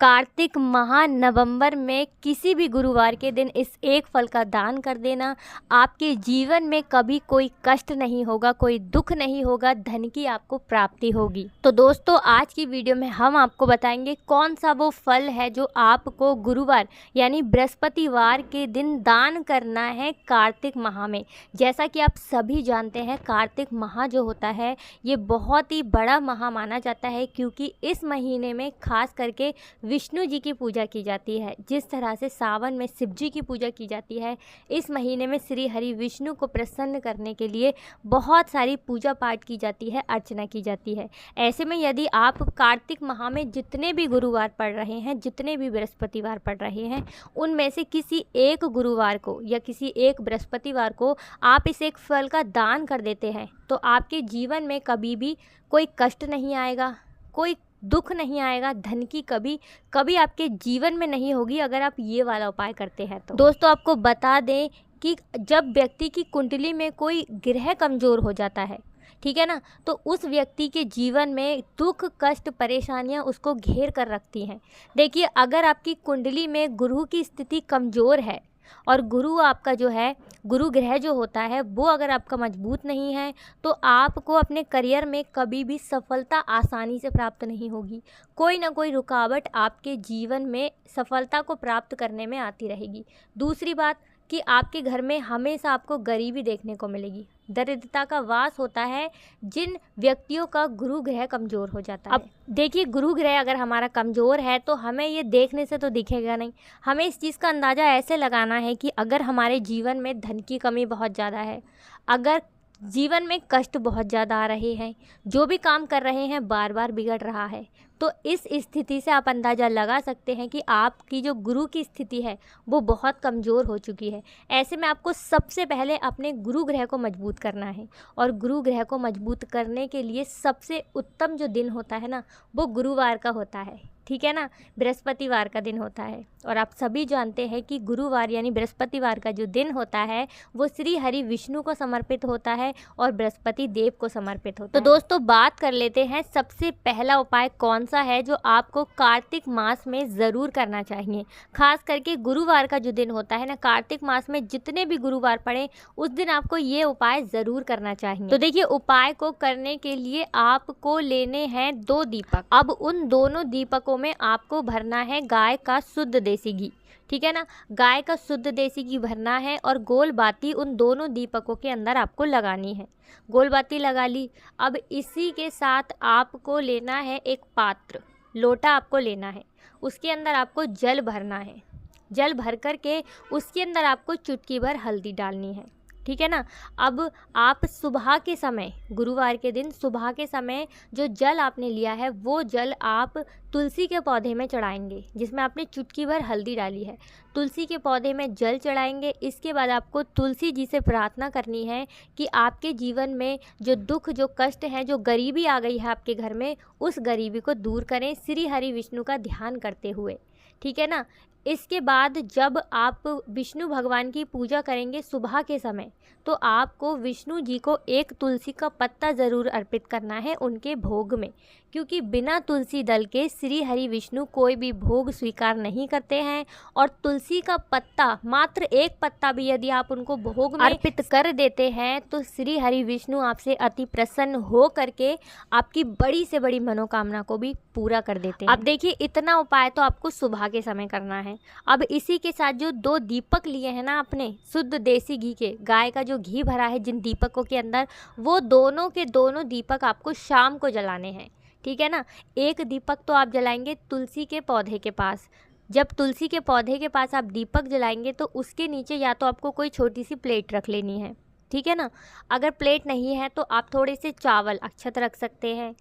कार्तिक माह नवंबर में किसी भी गुरुवार के दिन इस एक फल का दान कर देना। आपके जीवन में कभी कोई कष्ट नहीं होगा, कोई दुख नहीं होगा, धन की आपको प्राप्ति होगी। तो दोस्तों, आज की वीडियो में हम आपको बताएंगे कौन सा वो फल है जो आपको गुरुवार यानी बृहस्पतिवार के दिन दान करना है कार्तिक माह में। जैसा कि आप सभी जानते हैं, कार्तिक माह जो होता है ये बहुत ही बड़ा माह माना जाता है, क्योंकि इस महीने में खास करके विष्णु जी की पूजा की जाती है। जिस तरह से सावन में शिव जी की पूजा की जाती है, इस महीने में श्री हरि विष्णु को प्रसन्न करने के लिए बहुत सारी पूजा पाठ की जाती है, अर्चना की जाती है। ऐसे में यदि आप कार्तिक माह में जितने भी गुरुवार पढ़ रहे हैं, जितने भी बृहस्पतिवार पढ़ रहे हैं, उनमें से किसी एक गुरुवार को या किसी एक बृहस्पतिवार को आप इस एक फल का दान कर देते हैं, तो आपके जीवन में कभी भी कोई कष्ट नहीं आएगा, कोई दुख नहीं आएगा, धन की कभी आपके जीवन में नहीं होगी अगर आप ये वाला उपाय करते हैं। तो दोस्तों, आपको बता दें कि जब व्यक्ति की कुंडली में कोई ग्रह कमज़ोर हो जाता है, ठीक है ना, तो उस व्यक्ति के जीवन में दुख, कष्ट, परेशानियां उसको घेर कर रखती हैं। देखिए, अगर आपकी कुंडली में गुरु की स्थिति कमज़ोर है और गुरु आपका जो है, गुरु ग्रह जो होता है वो अगर आपका मजबूत नहीं है, तो आपको अपने करियर में कभी भी सफलता आसानी से प्राप्त नहीं होगी। कोई ना कोई रुकावट आपके जीवन में सफलता को प्राप्त करने में आती रहेगी। दूसरी बात कि आपके घर में हमेशा आपको गरीबी देखने को मिलेगी, दरिद्रता का वास होता है जिन व्यक्तियों का गुरु ग्रह कमज़ोर हो जाता है। अब देखिए, गुरु ग्रह अगर हमारा कमज़ोर है तो हमें ये देखने से तो दिखेगा नहीं, हमें इस चीज़ का अंदाज़ा ऐसे लगाना है कि अगर हमारे जीवन में धन की कमी बहुत ज़्यादा है, अगर जीवन में कष्ट बहुत ज़्यादा आ रहे हैं, जो भी काम कर रहे हैं बार बार बिगड़ रहा है, तो इस स्थिति से आप अंदाज़ा लगा सकते हैं कि आपकी जो गुरु की स्थिति है वो बहुत कमज़ोर हो चुकी है। ऐसे में आपको सबसे पहले अपने गुरु ग्रह को मजबूत करना है, और गुरु ग्रह को मजबूत करने के लिए सबसे उत्तम जो दिन होता है ना, वो गुरुवार का होता है, ठीक है ना, बृहस्पतिवार का दिन होता है। और आप सभी जानते हैं कि गुरुवार यानी बृहस्पतिवार का जो दिन होता है वो श्री हरि विष्णु को समर्पित होता है और बृहस्पति देव को समर्पित होता है। तो दोस्तों, बात कर लेते हैं सबसे पहला उपाय कौन सा है जो आपको कार्तिक मास में ज़रूर करना चाहिए। खास करके गुरुवार का जो दिन होता है ना, कार्तिक मास में जितने भी गुरुवार पड़े उस दिन आपको ये उपाय ज़रूर करना चाहिए। तो देखिए, उपाय को करने के लिए आपको लेने हैं 2 दीपक। अब उन दोनों दीपकों में आपको भरना है गाय का शुद्ध देसी घी, ठीक है ना, गाय का शुद्ध देसी घी भरना है और गोल बाती उन दोनों दीपकों के अंदर आपको लगानी है। गोल बाती लगा ली। अब इसी के साथ आपको लेना है एक पात्र, लोटा आपको लेना है, उसके अंदर आपको जल भरना है। जल भर कर के उसके अंदर आपको चुटकी भर हल्दी डालनी है, ठीक है ना। अब आप सुबह के समय, गुरुवार के दिन सुबह के समय जो जल आपने लिया है वो जल आप तुलसी के पौधे में चढ़ाएंगे, जिसमें आपने चुटकी भर हल्दी डाली है। तुलसी के पौधे में जल चढ़ाएंगे। इसके बाद आपको तुलसी जी से प्रार्थना करनी है कि आपके जीवन में जो दुख, जो कष्ट है, जो गरीबी आ गई है आपके घर में, उस गरीबी को दूर करें श्री हरि विष्णु का ध्यान करते हुए, ठीक है ना। इसके बाद जब आप विष्णु भगवान की पूजा करेंगे सुबह के समय, तो आपको विष्णु जी को एक तुलसी का पत्ता ज़रूर अर्पित करना है उनके भोग में, क्योंकि बिना तुलसी दल के श्री हरि विष्णु कोई भी भोग स्वीकार नहीं करते हैं। और तुलसी का पत्ता, मात्र एक पत्ता भी यदि आप उनको भोग में अर्पित कर देते हैं तो श्री हरि विष्णु आपसे अति प्रसन्न हो करके आपकी बड़ी से बड़ी मनोकामना को भी पूरा कर देते हैं। अब देखिए, इतना उपाय तो आपको सुबह के समय करना है। अब इसी के साथ जो 2 दीपक लिए हैं ना आपने शुद्ध देसी घी के, गाय का जो घी भरा है जिन दीपकों के अंदर, वो दोनों के दोनों दीपक आपको शाम को जलाने हैं, ठीक है ना। एक दीपक तो आप जलाएंगे तुलसी के पौधे के पास। जब तुलसी के पौधे के पास आप दीपक जलाएंगे तो उसके नीचे या तो आपको कोई छोटी सी प्लेट रख लेनी है, ठीक है ना। अगर प्लेट नहीं है तो आप थोड़े से चावल, अक्षत रख सकते हैं।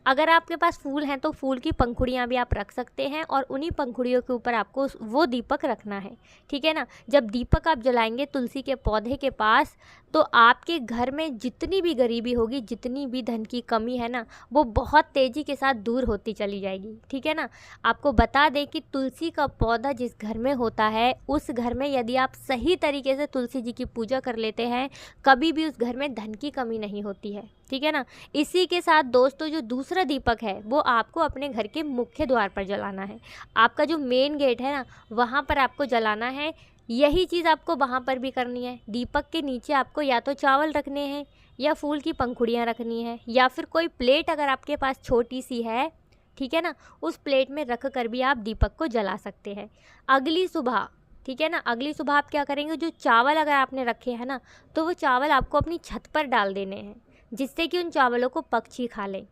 अगर आपके पास फूल हैं तो फूल की पंखुड़ियाँ भी आप रख सकते हैं, और उन्हीं पंखुड़ियों के ऊपर आपको वो दीपक रखना है, ठीक है ना। जब दीपक आप जलाएंगे तुलसी के पौधे के पास, तो आपके घर में जितनी भी गरीबी होगी, जितनी भी धन की कमी है ना, वो बहुत तेज़ी के साथ दूर होती चली जाएगी, ठीक है ना। आपको बता दें कि तुलसी का पौधा जिस घर में होता है, उस घर में यदि आप सही तरीके से तुलसी जी की पूजा कर लेते हैं, कभी भी उस घर में धन की कमी नहीं होती है। ठीक है ना। इसी के साथ दोस्तों जो दूसरा दीपक है वो आपको अपने घर के मुख्य द्वार पर जलाना है। आपका जो मेन गेट है ना वहाँ पर आपको जलाना है। यही चीज़ आपको वहाँ पर भी करनी है। दीपक के नीचे आपको या तो चावल रखने हैं या फूल की पंखुड़ियाँ रखनी है या फिर कोई प्लेट अगर आपके पास छोटी सी है, ठीक है ना, उस प्लेट में रख कर भी आप दीपक को जला सकते हैं। अगली सुबह, ठीक है ना, अगली सुबह आप क्या करेंगे, जो चावल अगर आपने रखे हैं ना तो वो चावल आपको अपनी छत पर डाल देने हैं, जिससे कि उन चावलों को पक्षी खा लें।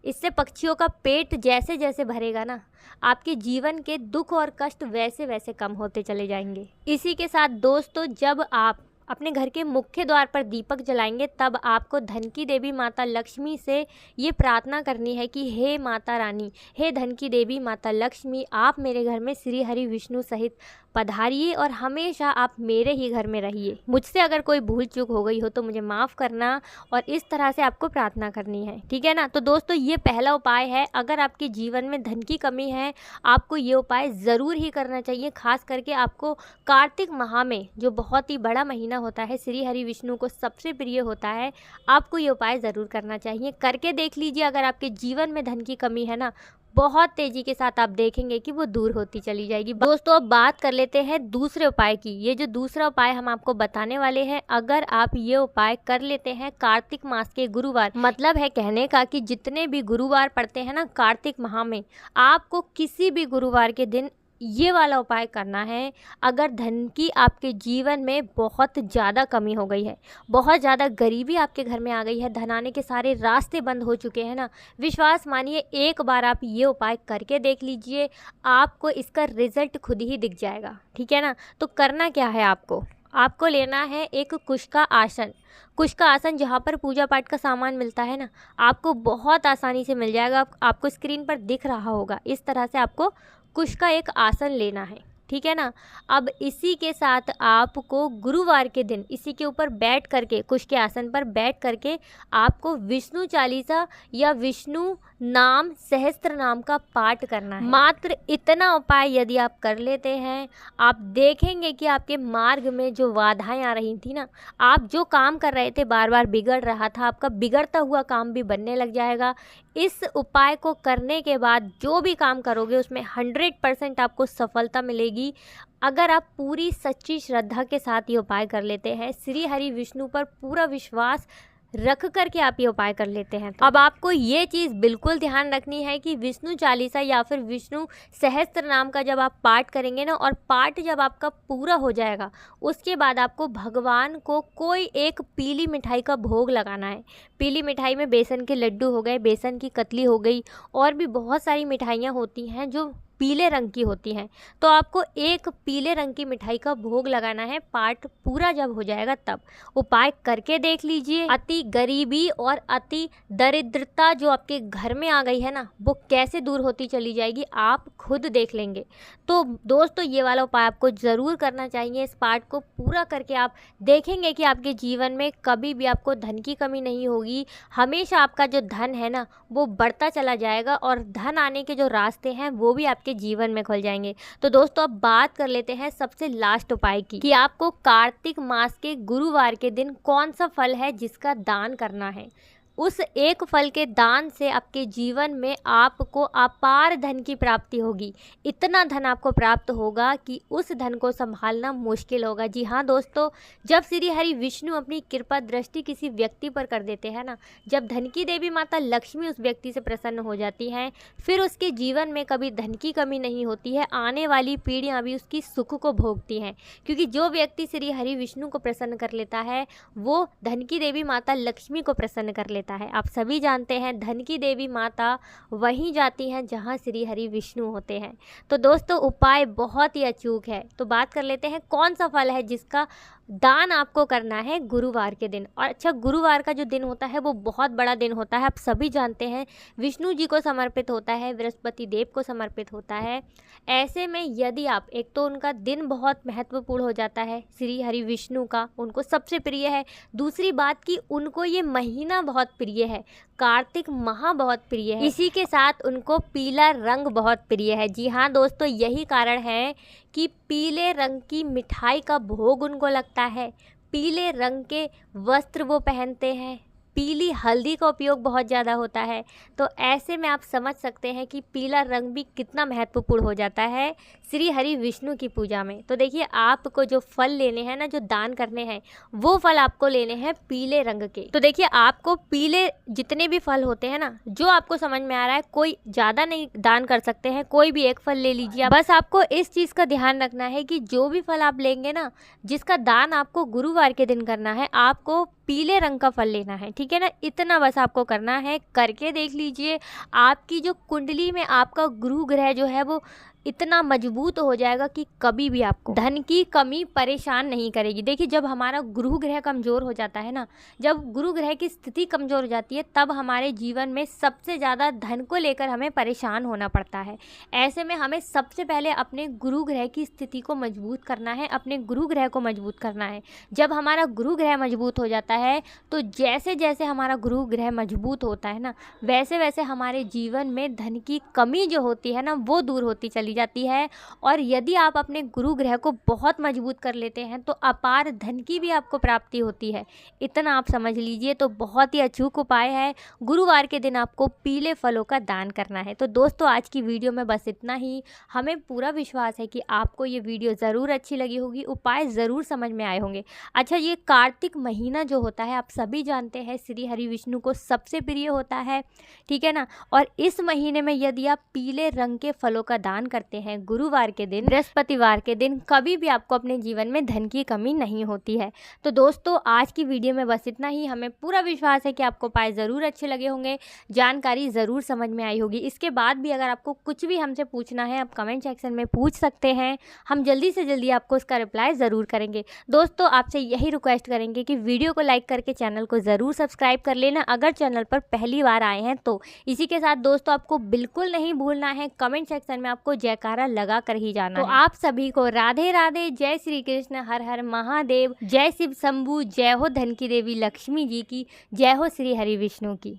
इससे पक्षियों का पेट जैसे जैसे भरेगा ना, आपके जीवन के दुख और कष्ट वैसे वैसे कम होते चले जाएंगे। इसी के साथ दोस्तों जब आप अपने घर के मुख्य द्वार पर दीपक जलाएंगे तब आपको धन की देवी माता लक्ष्मी से ये प्रार्थना करनी है कि हे माता रानी, हे धन की देवी माता लक्ष्मी, आप मेरे घर में श्री हरि विष्णु सहित पधारिए और हमेशा आप मेरे ही घर में रहिए। मुझसे अगर कोई भूल चूक हो गई हो तो मुझे माफ़ करना, और इस तरह से आपको प्रार्थना करनी है, ठीक है ना। तो दोस्तों ये पहला उपाय है। अगर आपके जीवन में धन की कमी है आपको ये उपाय ज़रूर ही करना चाहिए। खास करके आपको कार्तिक माह में, जो बहुत ही बड़ा महीना होता है, श्री हरि विष्णु को सबसे प्रिय होता है, आपको ये उपाय ज़रूर करना चाहिए। करके देख लीजिए, अगर आपके जीवन में धन की कमी है ना, बहुत तेज़ी के साथ आप देखेंगे कि वो दूर होती चली जाएगी। दोस्तों अब बात कर लेते हैं दूसरे उपाय की। ये जो दूसरा उपाय हम आपको बताने वाले हैं, अगर आप ये उपाय कर लेते हैं कार्तिक मास के गुरुवार, मतलब है कहने का कि जितने भी गुरुवार पड़ते हैं ना कार्तिक माह में, आपको किसी भी गुरुवार के दिन ये वाला उपाय करना है। अगर धन की आपके जीवन में बहुत ज़्यादा कमी हो गई है, बहुत ज़्यादा गरीबी आपके घर में आ गई है, धन आने के सारे रास्ते बंद हो चुके हैं ना, विश्वास मानिए एक बार आप ये उपाय करके देख लीजिए, आपको इसका रिजल्ट खुद ही दिख जाएगा, ठीक है ना। तो करना क्या है, आपको लेना है एक कुश का आसन। कुश का आसन जहाँ पर पूजा पाठ का सामान मिलता है ना, आपको बहुत आसानी से मिल जाएगा। आपको स्क्रीन पर दिख रहा होगा, इस तरह से आपको कुश का एक आसन लेना है, ठीक है ना। अब इसी के साथ आपको गुरुवार के दिन इसी के ऊपर बैठ करके, कुश के आसन पर बैठ करके आपको विष्णु चालीसा या विष्णु नाम सहस्त्र नाम का पाठ करना है। मात्र इतना उपाय यदि आप कर लेते हैं, आप देखेंगे कि आपके मार्ग में जो बाधाएं आ रही थी ना, आप जो काम कर रहे थे बार बार बिगड़ रहा था, आपका बिगड़ता हुआ काम भी बनने लग जाएगा। इस उपाय को करने के बाद जो भी काम करोगे उसमें 100% आपको सफलता मिलेगी। अगर आप पूरी सच्ची श्रद्धा के साथ ये उपाय कर लेते हैं, श्री हरि विष्णु पर पूरा विश्वास रख कर के आप ये उपाय कर लेते हैं, तो अब आपको ये चीज़ बिल्कुल ध्यान रखनी है कि विष्णु चालीसा या फिर विष्णु सहस्त्र नाम का जब आप पाठ करेंगे ना, और पाठ जब आपका पूरा हो जाएगा उसके बाद आपको भगवान को कोई एक पीली मिठाई का भोग लगाना है। पीली मिठाई में बेसन के लड्डू हो गए, बेसन की कतली हो गई, और भी बहुत सारी मिठाइयाँ होती हैं जो पीले रंग की होती हैं। तो आपको एक पीले रंग की मिठाई का भोग लगाना है। पाठ पूरा जब हो जाएगा तब उपाय करके देख लीजिए। अति गरीबी और अति दरिद्रता जो आपके घर में आ गई है ना, वो कैसे दूर होती चली जाएगी, आप खुद देख लेंगे। तो दोस्तों ये वाला उपाय आपको ज़रूर करना चाहिए। इस पाठ को पूरा करके आप देखेंगे कि आपके जीवन में कभी भी आपको धन की कमी नहीं होगी। हमेशा आपका जो धन है ना वो बढ़ता चला जाएगा, और धन आने के जो रास्ते हैं वो भी आपके जीवन में खुल जाएंगे। तो दोस्तों अब बात कर लेते हैं सबसे लास्ट उपाय की, कि आपको कार्तिक मास के गुरुवार के दिन कौन सा फल है जिसका दान करना है। उस एक फल के दान से आपके जीवन में आपको अपार धन की प्राप्ति होगी। इतना धन आपको प्राप्त होगा कि उस धन को संभालना मुश्किल होगा। जी हाँ दोस्तों, जब श्री हरि विष्णु अपनी कृपा दृष्टि किसी व्यक्ति पर कर देते हैं ना, जब धन की देवी माता लक्ष्मी उस व्यक्ति से प्रसन्न हो जाती हैं, फिर उसके जीवन में कभी धन की कमी नहीं होती है। आने वाली पीढ़ियाँ भी उसकी सुख को भोगती हैं, क्योंकि जो व्यक्ति श्री हरि विष्णु को प्रसन्न कर लेता है वो धन की देवी माता लक्ष्मी को प्रसन्न कर लेता है। आप सभी जानते हैं धन की देवी माता वहीं जाती हैं जहां श्री हरि विष्णु होते हैं। तो दोस्तों उपाय बहुत ही अचूक है। तो बात कर लेते हैं कौन सा फल है जिसका दान आपको करना है गुरुवार के दिन। और अच्छा, गुरुवार का जो दिन होता है वो बहुत बड़ा दिन होता है, आप सभी जानते हैं, विष्णु जी को समर्पित होता है, बृहस्पति देव को समर्पित होता है। ऐसे में यदि आप, एक तो उनका दिन बहुत महत्वपूर्ण हो जाता है, श्री हरि विष्णु का उनको सबसे प्रिय है। दूसरी बात कि उनको ये महीना बहुत प्रिय है, कार्तिक माह बहुत प्रिय है। इसी के साथ उनको पीला रंग बहुत प्रिय है। जी हाँ दोस्तों, यही कारण है कि पीले रंग की मिठाई का भोग उनको लगता है, पीले रंग के वस्त्र वो पहनते हैं, पीली हल्दी का उपयोग बहुत ज़्यादा होता है। तो ऐसे में आप समझ सकते हैं कि पीला रंग भी कितना महत्वपूर्ण हो जाता है श्री हरि विष्णु की पूजा में। तो देखिए, आपको जो फल लेने हैं ना, जो दान करने हैं, वो फल आपको लेने हैं पीले रंग के। तो देखिए, आपको पीले जितने भी फल होते हैं ना, जो आपको समझ में आ रहा है, कोई ज़्यादा नहीं दान कर सकते हैं, कोई भी एक फल ले लीजिए। बस आपको इस चीज़ का ध्यान रखना है कि जो भी फल आप लेंगे ना, जिसका दान आपको गुरुवार के दिन करना है, आपको पीले रंग का फल लेना है, ठीक है ना। इतना बस आपको करना है। करके देख लीजिए, आपकी जो कुंडली में आपका गुरु ग्रह जो है वो इतना मजबूत हो जाएगा कि कभी भी आपको धन की कमी परेशान नहीं करेगी। देखिए, जब हमारा गुरु ग्रह कमज़ोर हो जाता है ना, जब गुरु ग्रह की स्थिति कमज़ोर हो जाती है, तब हमारे जीवन में सबसे ज़्यादा धन को लेकर हमें परेशान होना पड़ता है। ऐसे में हमें सबसे पहले अपने गुरु ग्रह की स्थिति को मजबूत करना है, अपने गुरु ग्रह को मजबूत करना है। जब हमारा गुरु ग्रह मजबूत हो जाता है, तो जैसे जैसे हमारा गुरु ग्रह मजबूत होता है ना, वैसे वैसे हमारे जीवन में धन की कमी जो होती है ना, वो दूर होती चली जाती है। और यदि आप अपने गुरु ग्रह को बहुत मजबूत कर लेते हैं, तो अपार धन की भी आपको प्राप्ति होती है। इतना आप समझ लीजिए। तो बहुत ही अचूक उपाय है, गुरुवार के दिन आपको पीले फलों का दान करना है। तो दोस्तों, आज की वीडियो में बस इतना ही। हमें पूरा विश्वास है कि आपको ये वीडियो ज़रूर अच्छी लगी होगी, उपाय ज़रूर समझ में आए होंगे। अच्छा, ये कार्तिक महीना जो होता है, आप सभी जानते हैं, श्री हरि विष्णु को सबसे प्रिय होता है, ठीक है ना। और इस महीने में यदि आप पीले रंग के फलों का दान करते हैं गुरुवार के दिन, बृहस्पतिवार के दिन, कभी भी आपको अपने जीवन में धन की कमी नहीं होती है। तो दोस्तों, आज की वीडियो में बस इतना ही। हमें पूरा विश्वास है कि आपको उपाय ज़रूर अच्छे लगे होंगे, जानकारी ज़रूर समझ में आई होगी। इसके बाद भी अगर आपको कुछ भी हमसे पूछना है, आप कमेंट सेक्शन में पूछ सकते हैं। हम जल्दी से जल्दी आपको उसका रिप्लाई ज़रूर करेंगे। दोस्तों, आपसे यही रिक्वेस्ट करेंगे कि वीडियो को लाइक करके चैनल को ज़रूर सब्सक्राइब कर लेना, अगर चैनल पर पहली बार आए हैं तो। इसी के साथ दोस्तों, आपको बिल्कुल नहीं भूलना है, कमेंट सेक्शन में आपको जयकारा लगा कर ही जाना है। तो आप सभी को राधे राधे, जय श्री कृष्ण, हर हर महादेव, जय शिव शंभू, जय हो धन की देवी लक्ष्मी जी की, जय हो श्री हरि विष्णु की।